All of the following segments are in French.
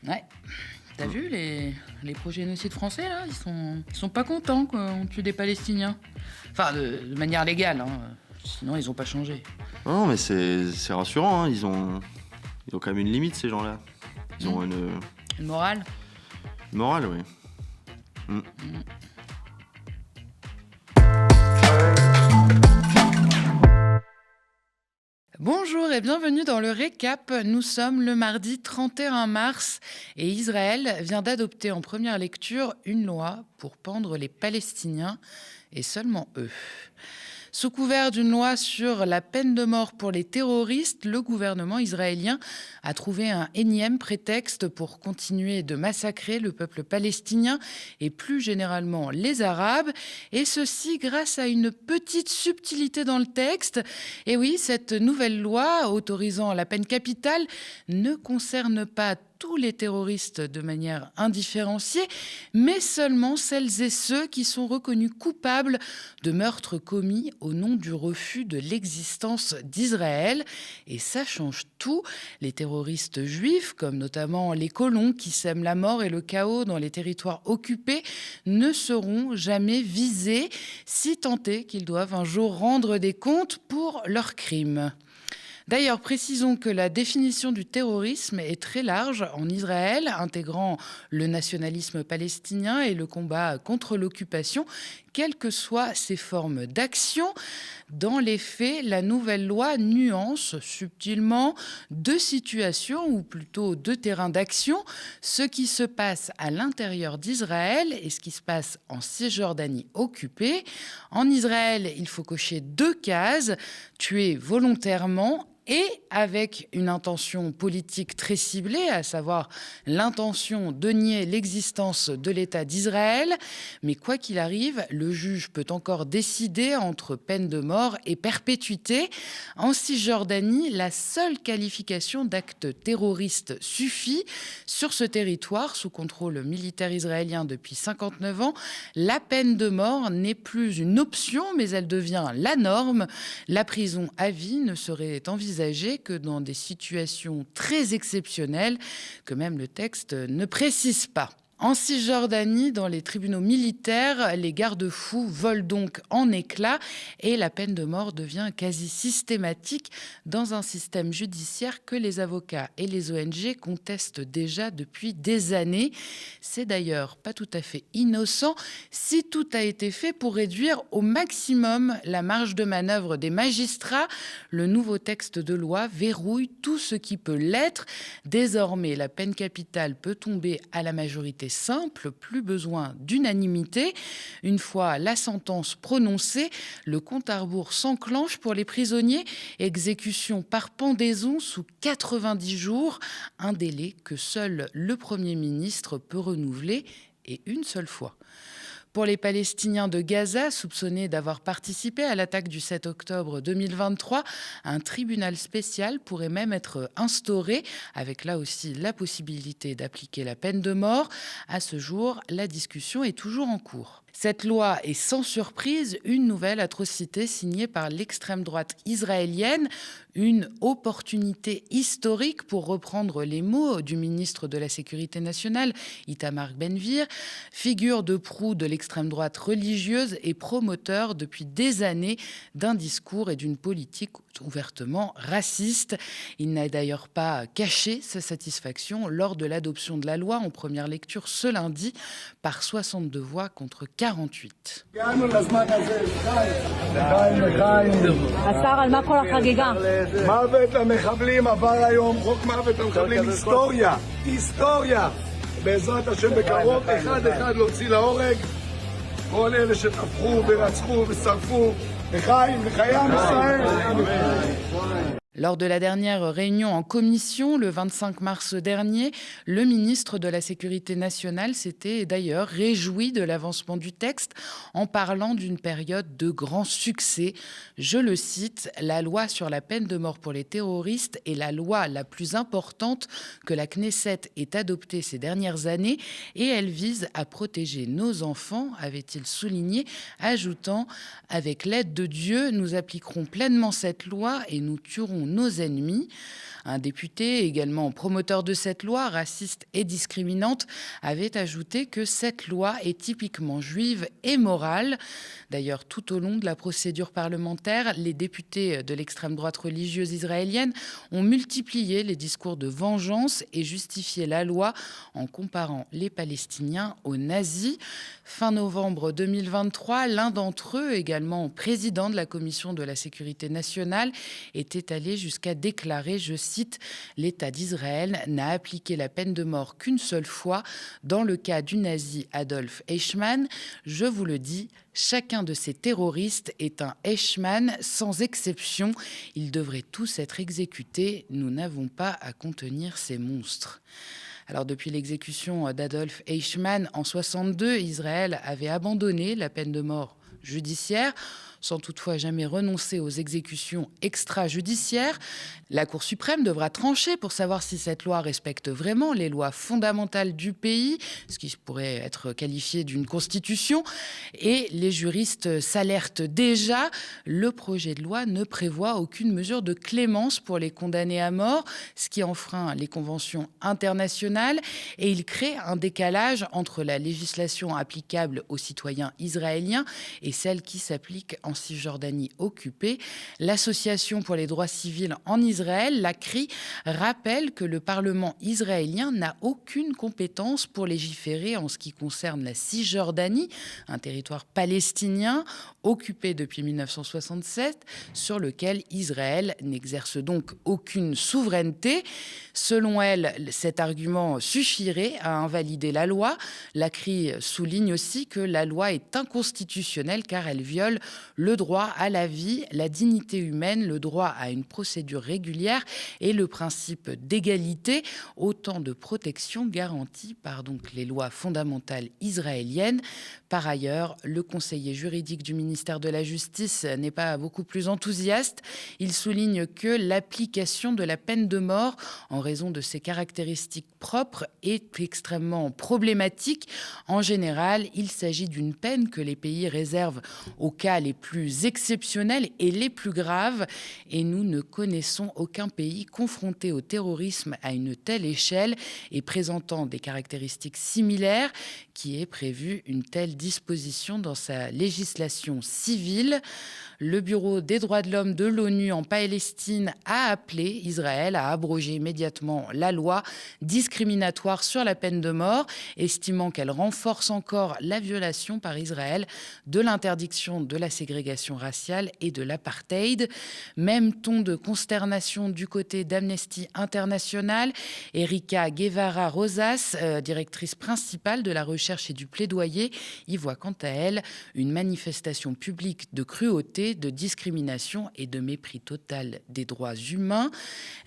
Ouais. T'as vu les pro-génocides français, là, ils sont pas contents qu'on tue des Palestiniens. Enfin, de manière légale, hein. Sinon ils ont pas changé. Non, mais c'est rassurant, hein. Ils ont quand même une limite, ces gens-là. Ils ont Une morale. morale, oui. Bonjour et bienvenue dans le récap. Nous sommes le mardi 31 mars et Israël vient d'adopter en première lecture une loi pour pendre les Palestiniens et seulement eux. Sous couvert d'une loi sur la peine de mort pour les terroristes, le gouvernement israélien a trouvé un énième prétexte pour continuer de massacrer le peuple palestinien et plus généralement les Arabes, et ceci grâce à une petite subtilité dans le texte. Et oui, cette nouvelle loi autorisant la peine capitale ne concerne pas tous les terroristes de manière indifférenciée, mais seulement celles et ceux qui sont reconnus coupables de meurtres commis au nom du refus de l'existence d'Israël. Et ça change tout. Les terroristes juifs, comme notamment les colons qui sèment la mort et le chaos dans les territoires occupés, ne seront jamais visés, si tant est qu'ils doivent un jour rendre des comptes pour leurs crimes. D'ailleurs, précisons que la définition du terrorisme est très large en Israël, intégrant le nationalisme palestinien et le combat contre l'occupation, quelles que soient ses formes d'action. Dans les faits, la nouvelle loi nuance subtilement deux situations, ou plutôt deux terrains d'action, ce qui se passe à l'intérieur d'Israël et ce qui se passe en Cisjordanie occupée. En Israël, il faut cocher deux cases, tuer volontairement et avec une intention politique très ciblée, à savoir l'intention de nier l'existence de l'État d'Israël. Mais quoi qu'il arrive, le juge peut encore décider entre peine de mort et perpétuité. En Cisjordanie, la seule qualification d'acte terroriste suffit. Sur ce territoire, sous contrôle militaire israélien depuis 59 ans, la peine de mort n'est plus une option, mais elle devient la norme. La prison à vie ne serait envisagée que dans des situations très exceptionnelles que même le texte ne précise pas. En Cisjordanie, dans les tribunaux militaires, les garde-fous volent donc en éclats et la peine de mort devient quasi systématique dans un système judiciaire que les avocats et les ONG contestent déjà depuis des années. C'est d'ailleurs pas tout à fait innocent si tout a été fait pour réduire au maximum la marge de manœuvre des magistrats. Le nouveau texte de loi verrouille tout ce qui peut l'être. Désormais, la peine capitale peut tomber à la majorité simple, plus besoin d'unanimité. Une fois la sentence prononcée, le compte à rebours s'enclenche pour les prisonniers. Exécution par pendaison sous 90 jours, un délai que seul le Premier ministre peut renouveler et une seule fois. Pour les Palestiniens de Gaza, soupçonnés d'avoir participé à l'attaque du 7 octobre 2023, un tribunal spécial pourrait même être instauré, avec là aussi la possibilité d'appliquer la peine de mort. À ce jour, la discussion est toujours en cours. Cette loi est sans surprise une nouvelle atrocité signée par l'extrême droite israélienne, une opportunité historique pour reprendre les mots du ministre de la Sécurité nationale, Itamar Ben-Gvir, figure de proue de l'extrême droite religieuse et promoteur depuis des années d'un discours et d'une politique ouvertement raciste. Il n'a d'ailleurs pas caché sa satisfaction lors de l'adoption de la loi en première lecture ce lundi par 62 voix contre 48. השר, על מה כל החגיגה? מוות למחבלים עבר היום, חוק מוות למחבלים, היסטוריה, היסטוריה. בעזרת השם בקרוב, אחד אחד להוציא להורג, כל אלה שטבחו ורצחו ושרפו, לחיים, לחיי עם ישראל. Lors de la dernière réunion en commission, le 25 mars dernier, le ministre de la Sécurité nationale s'était d'ailleurs réjoui de l'avancement du texte en parlant d'une période de grand succès. Je le cite, « La loi sur la peine de mort pour les terroristes est la loi la plus importante que la Knesset ait adoptée ces dernières années et elle vise à protéger nos enfants », avait-il souligné, ajoutant « Avec l'aide de Dieu, nous appliquerons pleinement cette loi et nous tuerons sont nos ennemis. Un député, également promoteur de cette loi raciste et discriminante, avait ajouté que cette loi est typiquement juive et morale. D'ailleurs, tout au long de la procédure parlementaire, les députés de l'extrême droite religieuse israélienne ont multiplié les discours de vengeance et justifié la loi en comparant les Palestiniens aux nazis. Fin novembre 2023, l'un d'entre eux, également président de la Commission de la sécurité nationale, était allé jusqu'à déclarer, je cite, « L'État d'Israël n'a appliqué la peine de mort qu'une seule fois dans le cas du nazi Adolf Eichmann. Je vous le dis, chacun de ces terroristes est un Eichmann sans exception. Ils devraient tous être exécutés. Nous n'avons pas à contenir ces monstres. » Alors, depuis l'exécution d'Adolf Eichmann en 1962, Israël avait abandonné la peine de mort judiciaire, sans toutefois jamais renoncer aux exécutions extrajudiciaires. La Cour suprême devra trancher pour savoir si cette loi respecte vraiment les lois fondamentales du pays, ce qui pourrait être qualifié d'une constitution. Et les juristes s'alertent déjà, le projet de loi ne prévoit aucune mesure de clémence pour les condamnés à mort, ce qui enfreint les conventions internationales, et il crée un décalage entre la législation applicable aux citoyens israéliens et celle qui s'applique en Cisjordanie occupée. L'Association pour les droits civils en Israël, l'ACRI, rappelle que le Parlement israélien n'a aucune compétence pour légiférer en ce qui concerne la Cisjordanie, un territoire palestinien occupé depuis 1967, sur lequel Israël n'exerce donc aucune souveraineté. Selon elle, cet argument suffirait à invalider la loi. L'ACRI souligne aussi que la loi est inconstitutionnelle car elle viole le droit à la vie, la dignité humaine, le droit à une procédure régulière et le principe d'égalité, autant de protections garanties par donc les lois fondamentales israéliennes. Par ailleurs, le conseiller juridique du ministère de la Justice n'est pas beaucoup plus enthousiaste. Il souligne que l'application de la peine de mort, en raison de ses caractéristiques propres, est extrêmement problématique. En général, il s'agit d'une peine que les pays réservent aux cas les plus exceptionnels et les plus graves. Et nous ne connaissons aucun pays confronté au terrorisme à une telle échelle et présentant des caractéristiques similaires qui ait prévu une telle disposition dans sa législation civile. Le Bureau des droits de l'homme de l'ONU en Palestine a appelé Israël à abroger immédiatement la loi discriminatoire sur la peine de mort, estimant qu'elle renforce encore la violation par Israël de l'interdiction de la ségrégation raciale et de l'apartheid. Même ton de consternation du côté d'Amnesty International. Erika Guevara Rosas, directrice principale de la recherche et du plaidoyer, y voit quant à elle une manifestation publique de cruauté, de discrimination et de mépris total des droits humains.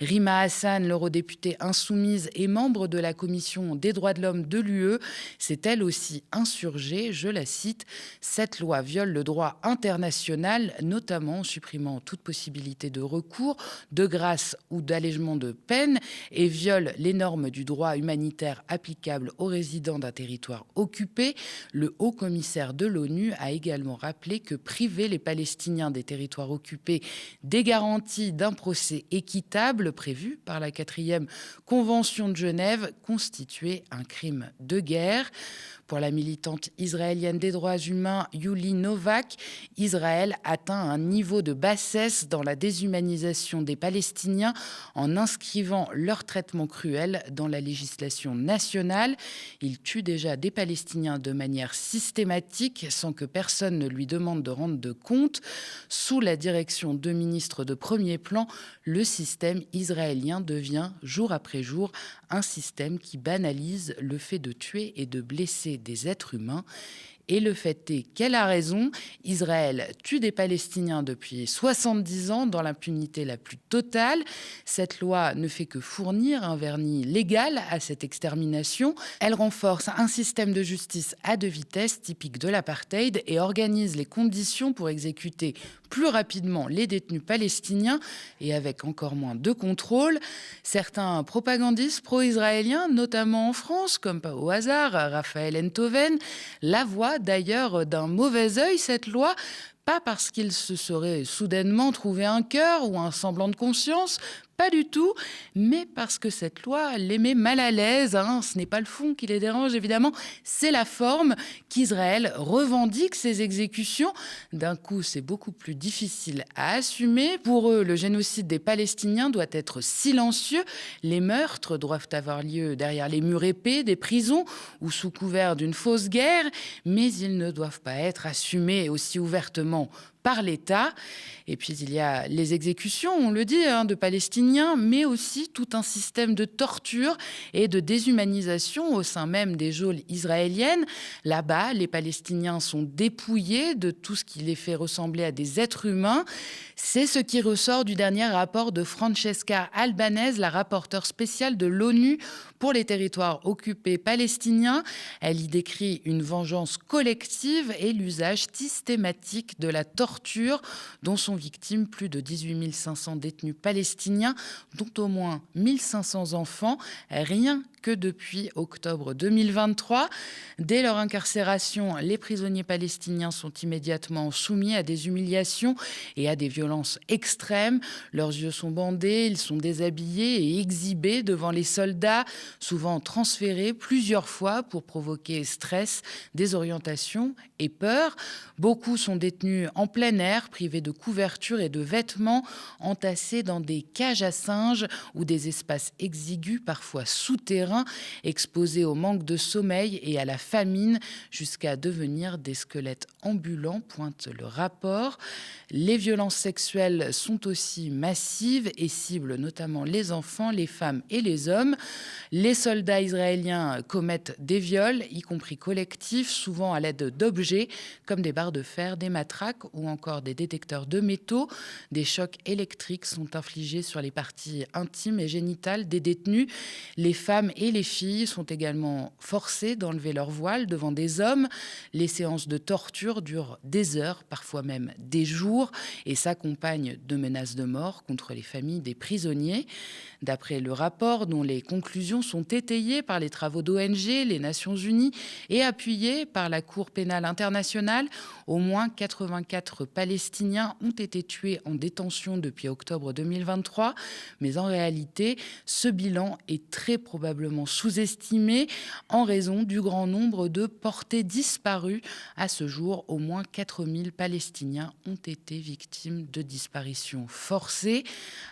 Rima Hassan, l'eurodéputée insoumise et membre de la Commission des droits de l'homme de l'UE, s'est elle aussi insurgée. Je la cite, « Cette loi viole le droit international, notamment en supprimant toute possibilité de recours, de grâce ou d'allègement de peine, et viole les normes du droit humanitaire applicables aux résidents d'un territoire occupé. » Le haut-commissaire de l'ONU a également rappelé que priver les Palestiniens des territoires occupés des garanties d'un procès équitable prévu par la 4e Convention de Genève constituait un crime de guerre. Pour la militante israélienne des droits humains Yuli Novak, Israël atteint un niveau de bassesse dans la déshumanisation des Palestiniens en inscrivant leur traitement cruel dans la législation nationale. Il tue déjà des Palestiniens de manière systématique sans que personne ne lui demande de rendre de compte. Sous la direction de ministres de premier plan, le système israélien devient jour après jour un système qui banalise le fait de tuer et de blesser des êtres humains. Et le fait est qu'elle a raison. Israël tue des Palestiniens depuis 70 ans dans l'impunité la plus totale. Cette loi ne fait que fournir un vernis légal à cette extermination. Elle renforce un système de justice à deux vitesses typique de l'apartheid et organise les conditions pour exécuter plus rapidement les détenus palestiniens et avec encore moins de contrôle. Certains propagandistes pro-israéliens, notamment en France, comme pas au hasard Raphaël Enthoven, la voient d'ailleurs d'un mauvais œil cette loi pas parce qu'il se serait soudainement trouvé un cœur ou un semblant de conscience, pas du tout, mais parce que cette loi les met mal à l'aise. Ce n'est pas le fond qui les dérange, évidemment, c'est la forme qu'Israël revendique ces exécutions. D'un coup, c'est beaucoup plus difficile à assumer. Pour eux, le génocide des Palestiniens doit être silencieux. Les meurtres doivent avoir lieu derrière les murs épais des prisons ou sous couvert d'une fausse guerre, mais ils ne doivent pas être assumés aussi ouvertement par l'État. Et puis il y a les exécutions, on le dit, de Palestiniens, mais aussi tout un système de torture et de déshumanisation au sein même des geôles israéliennes. Là-bas, les Palestiniens sont dépouillés de tout ce qui les fait ressembler à des êtres humains. C'est ce qui ressort du dernier rapport de Francesca Albanese, la rapporteure spéciale de l'ONU pour les territoires occupés palestiniens. Elle y décrit une vengeance collective et l'usage systématique de la torture dont sont victimes plus de 18 500 détenus palestiniens, dont au moins 1 500 enfants, rien que depuis octobre 2023. Dès leur incarcération, les prisonniers palestiniens sont immédiatement soumis à des humiliations et à des violences extrêmes. Leurs yeux sont bandés, ils sont déshabillés et exhibés devant les soldats, souvent transférés plusieurs fois pour provoquer stress, désorientation et peur. Beaucoup sont détenus en plein air, privés de couverture et de vêtements, entassés dans des cages à singes ou des espaces exigus, parfois souterrains, exposés au manque de sommeil et à la famine, jusqu'à devenir des squelettes ambulants, pointe le rapport. Les violences sexuelles sont aussi massives et ciblent notamment les enfants, les femmes et les hommes. Les soldats israéliens commettent des viols, y compris collectifs, souvent à l'aide d'objets comme des barres de fer, des matraques ou encore des détecteurs de métaux. Des chocs électriques sont infligés sur les parties intimes et génitales des détenus. Les femmes et les filles sont également forcées d'enlever leur voile devant des hommes. Les séances de torture durent des heures, parfois même des jours, et s'accompagnent de menaces de mort contre les familles des prisonniers. D'après le rapport, dont les conclusions sont étayées par les travaux d'ONG, les Nations Unies, et appuyées par la Cour pénale internationale, au moins 84 Palestiniens ont été tués en détention depuis octobre 2023. Mais en réalité, ce bilan est très probablement sous-estimé en raison du grand nombre de portés disparus. À ce jour, au moins 4000 Palestiniens ont été victimes de disparitions forcées.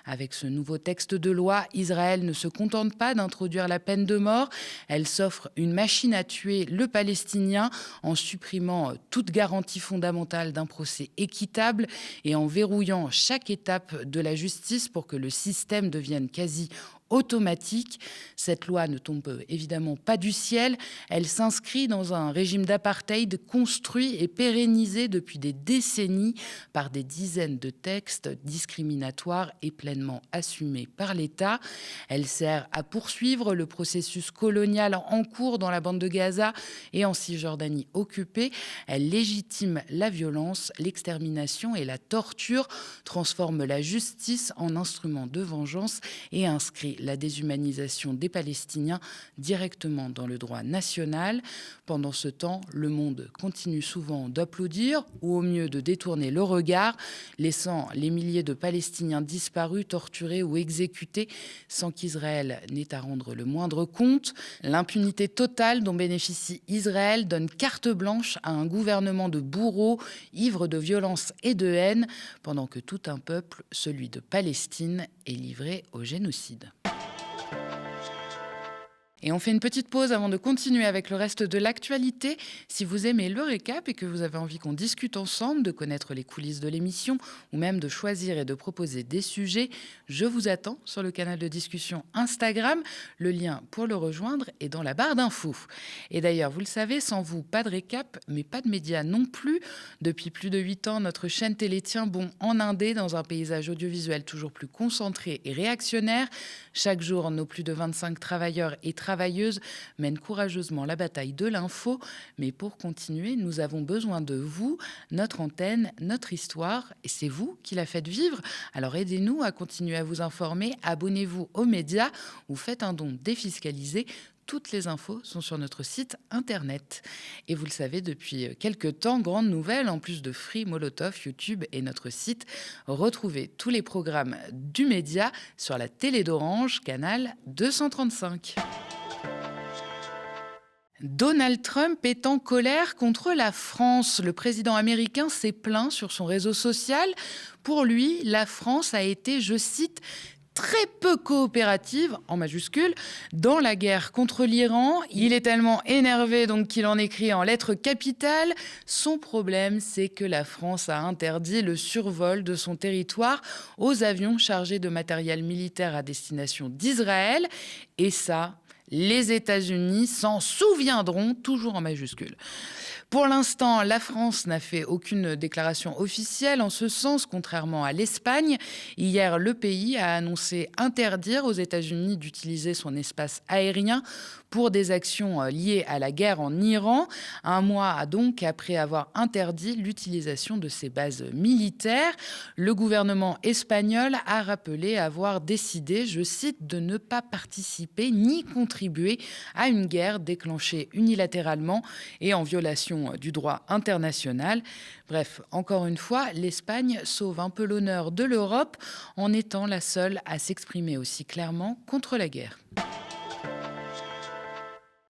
Avec ce nouveau texte de loi, Israël ne se contente pas d'introduire la peine de mort. Elle s'offre une machine à tuer le Palestinien en supprimant toute garantie fondamentale d'un procès équitable et en verrouillant chaque étape de la justice pour que le système devienne quasi automatique. Cette loi ne tombe évidemment pas du ciel. Elle s'inscrit dans un régime d'apartheid construit et pérennisé depuis des décennies par des dizaines de textes discriminatoires et pleinement assumés par l'État. Elle sert à poursuivre le processus colonial en cours dans la bande de Gaza et en Cisjordanie occupée. Elle légitime la violence, l'extermination et la torture, transforme la justice en instrument de vengeance et inscrit la déshumanisation des Palestiniens directement dans le droit national. Pendant ce temps, le monde continue souvent d'applaudir ou au mieux de détourner le regard, laissant les milliers de Palestiniens disparus, torturés ou exécutés sans qu'Israël n'ait à rendre le moindre compte. L'impunité totale dont bénéficie Israël donne carte blanche à un gouvernement de bourreaux, ivre de violence et de haine, pendant que tout un peuple, celui de Palestine, est livré au génocide. Et on fait une petite pause avant de continuer avec le reste de l'actualité. Si vous aimez le récap et que vous avez envie qu'on discute ensemble, de connaître les coulisses de l'émission ou même de choisir et de proposer des sujets, je vous attends sur le canal de discussion Instagram. Le lien pour le rejoindre est dans la barre d'infos. Et d'ailleurs, vous le savez, sans vous, pas de récap, mais pas de médias non plus. Depuis plus de 8 ans, notre chaîne télé tient bon en indé dans un paysage audiovisuel toujours plus concentré et réactionnaire. Chaque jour, nos plus de 25 travailleurs et travailleuses mènent courageusement la bataille de l'info. Mais pour continuer, nous avons besoin de vous, notre antenne, notre histoire. Et c'est vous qui la faites vivre. Alors aidez-nous à continuer à vous informer. Abonnez-vous aux médias ou faites un don défiscalisé. Toutes les infos sont sur notre site internet. Et vous le savez, depuis quelques temps, grande nouvelle, en plus de Free, Molotov, YouTube et notre site, retrouvez tous les programmes du média sur la télé d'Orange, canal 235. Donald Trump est en colère contre la France. Le président américain s'est plaint sur son réseau social. Pour lui, la France a été, je cite, très peu coopérative, en majuscule, dans la guerre contre l'Iran. Il est tellement énervé donc qu'il en écrit en lettres capitales. Son problème, c'est que la France a interdit le survol de son territoire aux avions chargés de matériel militaire à destination d'Israël. Et ça, les États-Unis s'en souviendront, toujours en majuscule. Pour l'instant, la France n'a fait aucune déclaration officielle en ce sens, contrairement à l'Espagne. Hier, le pays a annoncé interdire aux États-Unis d'utiliser son espace aérien pour des actions liées à la guerre en Iran. Un mois donc après avoir interdit l'utilisation de ses bases militaires, le gouvernement espagnol a rappelé avoir décidé, je cite, de ne pas participer ni contribuer à une guerre déclenchée unilatéralement et en violation du droit international. Bref, encore une fois, l'Espagne sauve un peu l'honneur de l'Europe en étant la seule à s'exprimer aussi clairement contre la guerre.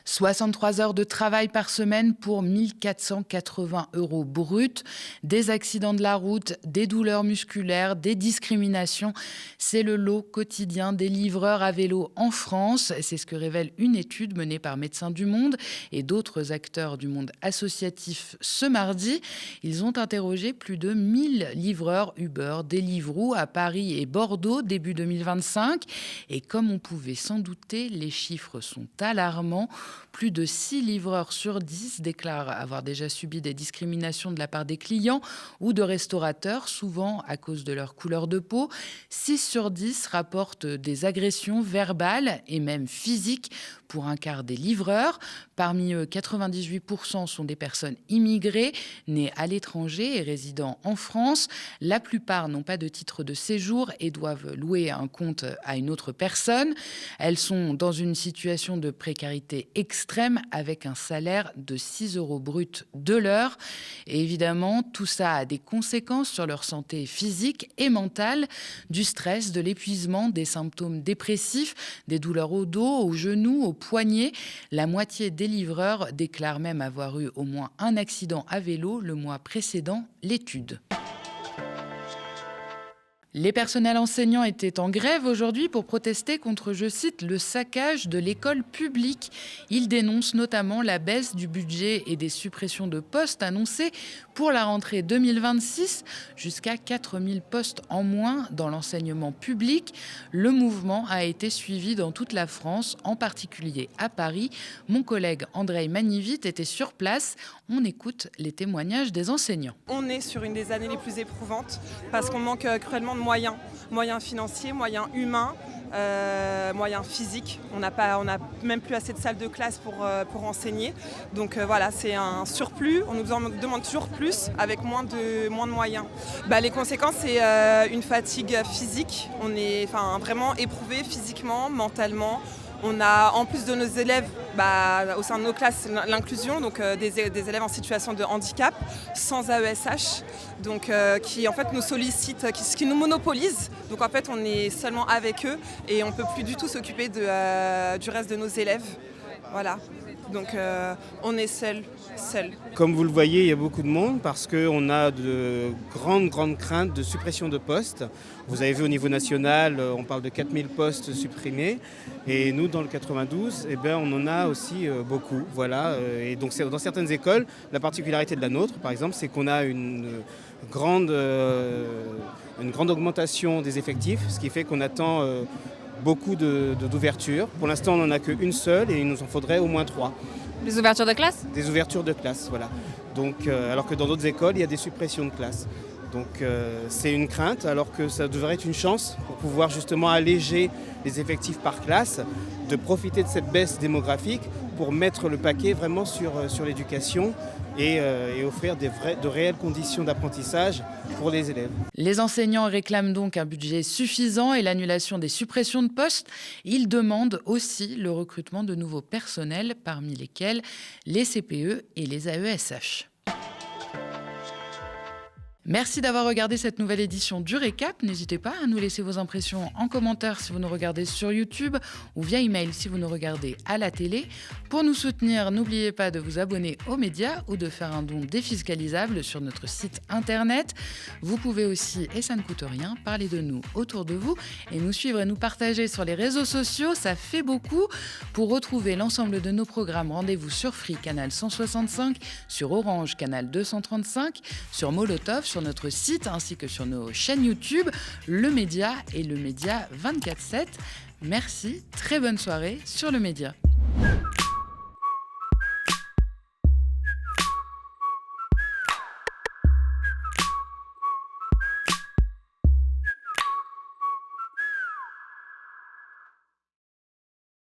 63 heures de travail par semaine pour 1 480 € bruts, des accidents de la route, des douleurs musculaires, des discriminations. C'est le lot quotidien des livreurs à vélo en France. C'est ce que révèle une étude menée par Médecins du Monde et d'autres acteurs du monde associatif ce mardi. Ils ont interrogé plus de 1000 livreurs Uber, Deliveroo à Paris et Bordeaux début 2025. Et comme on pouvait s'en douter, les chiffres sont alarmants. Plus de 6 livreurs sur 10 déclarent avoir déjà subi des discriminations de la part des clients ou de restaurateurs, souvent à cause de leur couleur de peau. 6 sur 10 rapportent des agressions verbales et même physiques pour un quart des livreurs. Parmi eux, 98% sont des personnes immigrées, nées à l'étranger et résidant en France. La plupart n'ont pas de titre de séjour et doivent louer un compte à une autre personne. Elles sont dans une situation de précarité extrême avec un salaire de 6 € bruts de l'heure. Et évidemment, tout ça a des conséquences sur leur santé physique et mentale, du stress, de l'épuisement, des symptômes dépressifs, des douleurs au dos, aux genoux, aux poignets. La moitié des livreurs déclarent même avoir eu au moins un accident à vélo le mois précédant l'étude. Les personnels enseignants étaient en grève aujourd'hui pour protester contre, je cite, le saccage de l'école publique. Ils dénoncent notamment la baisse du budget et des suppressions de postes annoncées pour la rentrée 2026, jusqu'à 4000 postes en moins dans l'enseignement public. Le mouvement a été suivi dans toute la France, en particulier à Paris. Mon collègue Andrei Manivit était sur place. On écoute les témoignages des enseignants. On est sur une des années les plus éprouvantes parce qu'on manque cruellement de moyens financiers, moyens humains, moyens physiques. On n'a même plus assez de salles de classe pour enseigner. Donc voilà, c'est un surplus. On nous en demande toujours plus avec moins de moyens. Les conséquences, c'est une fatigue physique. On est vraiment éprouvé physiquement, mentalement. On a, en plus de nos élèves, au sein de nos classes, l'inclusion, donc des élèves en situation de handicap, sans AESH, donc qui en fait nous sollicitent, qui nous monopolisent. Donc en fait, on est seulement avec eux et on ne peut plus du tout s'occuper du reste de nos élèves. Voilà. Donc on est seul. Comme vous le voyez, il y a beaucoup de monde parce qu'on a de grandes craintes de suppression de postes. Vous avez vu au niveau national, on parle de 4000 postes supprimés. Et nous, dans le 92, on en a aussi beaucoup. Voilà. Et donc dans certaines écoles, la particularité de la nôtre, par exemple, c'est qu'on a une grande augmentation des effectifs, ce qui fait qu'on attend beaucoup d'ouvertures. Pour l'instant, on n'en a qu'une seule et il nous en faudrait au moins 3. Des ouvertures de classe ? Des ouvertures de classe, voilà. Donc, alors que dans d'autres écoles, il y a des suppressions de classes. Donc c'est une crainte alors que ça devrait être une chance pour pouvoir justement alléger les effectifs par classe, de profiter de cette baisse démographique pour mettre le paquet vraiment sur l'éducation et offrir de réelles conditions d'apprentissage pour les élèves. Les enseignants réclament donc un budget suffisant et l'annulation des suppressions de postes. Ils demandent aussi le recrutement de nouveaux personnels, parmi lesquels les CPE et les AESH. Merci d'avoir regardé cette nouvelle édition du Récap. N'hésitez pas à nous laisser vos impressions en commentaire si vous nous regardez sur YouTube ou via email si vous nous regardez à la télé. Pour nous soutenir, n'oubliez pas de vous abonner aux médias ou de faire un don défiscalisable sur notre site internet. Vous pouvez aussi, et ça ne coûte rien, parler de nous autour de vous et nous suivre et nous partager sur les réseaux sociaux. Ça fait beaucoup. Pour retrouver l'ensemble de nos programmes, rendez-vous sur Free, canal 165, sur Orange, canal 235, sur Molotov, sur notre site ainsi que sur nos chaînes YouTube, Le Média et Le Média 24/7. Merci, très bonne soirée sur Le Média.